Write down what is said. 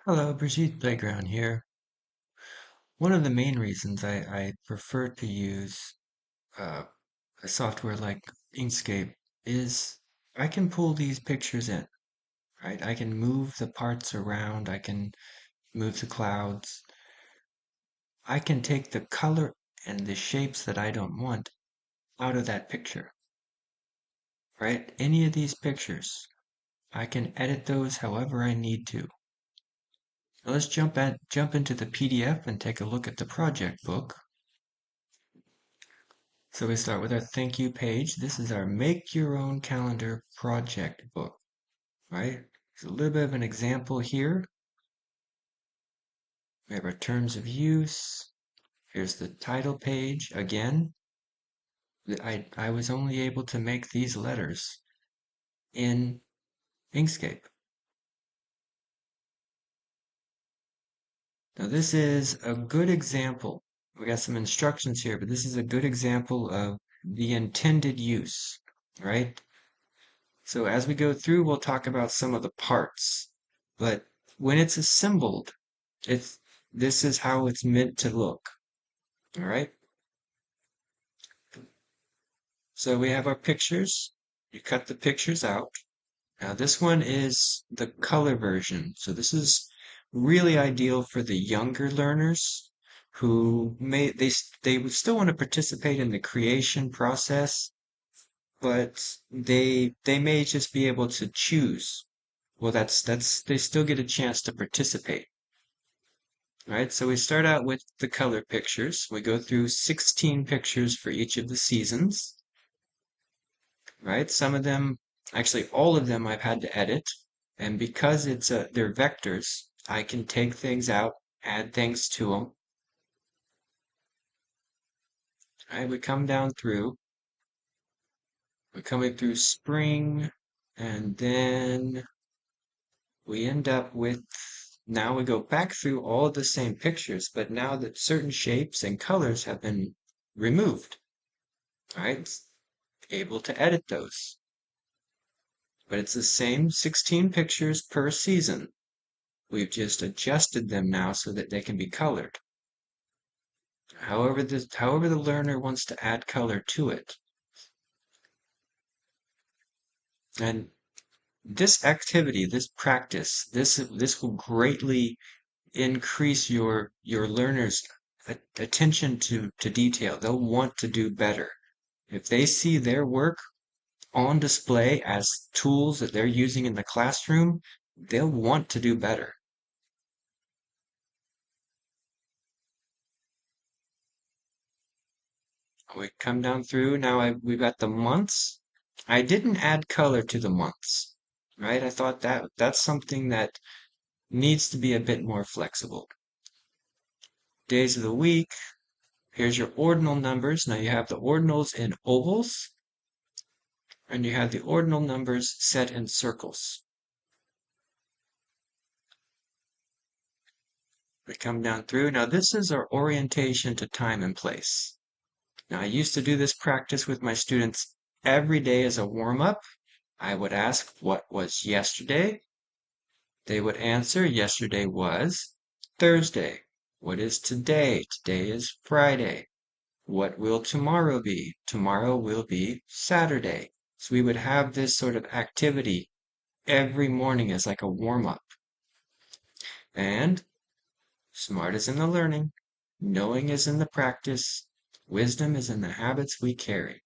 Hello, Brigitte Playground here. One of the main reasons I prefer to use uh, a software like Inkscape is I can pull these pictures in, right? I can move the parts around, I can move the clouds, I can take the color and the shapes that I don't want out of that picture, right? Any of these pictures, I can edit those however I need to. Now let's jump into the PDF and take a look at the project book. So we start with our thank you page. This is our make your own calendar project book, right? There's a little bit of an example here. We have our terms of use. Here's the title page. Again, I was only able to make these letters in Inkscape. Now this is a good example. We got some instructions here, but this is a good example of the intended use, right? So as we go through, we'll talk about some of the parts. But when it's assembled, it's this is how it's meant to look. All right. So we have our pictures. You cut the pictures out. Now this one is the color version. So this is really ideal for the younger learners who they would still want to participate in the creation process, but they may just be able to choose. Well, that's they still get a chance to participate. All right, so we start out with the color pictures. We go through 16 pictures for each of the seasons, right? Some of them, actually all of them I've had to edit, and because they're vectors, I can take things out, add things to them. All right, we come down through. We're coming through spring, and then we end up with, now we go back through all the same pictures, but now that certain shapes and colors have been removed, right? Able to edit those. But it's the same 16 pictures per season. We've just adjusted them now so that they can be colored. However the learner wants to add color to it. And this activity, this practice, this will greatly increase your learner's attention to detail. They'll want to do better. If they see their work on display as tools that they're using in the classroom, they'll want to do better. We come down through, now we've got the months. I didn't add color to the months, right? I thought that's something that needs to be a bit more flexible. Days of the week, here's your ordinal numbers. Now you have the ordinals in ovals, and you have the ordinal numbers set in circles. We come down through. Now this is our orientation to time and place. Now I used to do this practice with my students every day as a warm-up. I would ask, what was yesterday? They would answer, yesterday was Thursday. What is today? Today is Friday. What will tomorrow be? Tomorrow will be Saturday. So we would have this sort of activity every morning as like a warm-up. And smart is in the learning, knowing is in the practice, wisdom is in the habits we carry.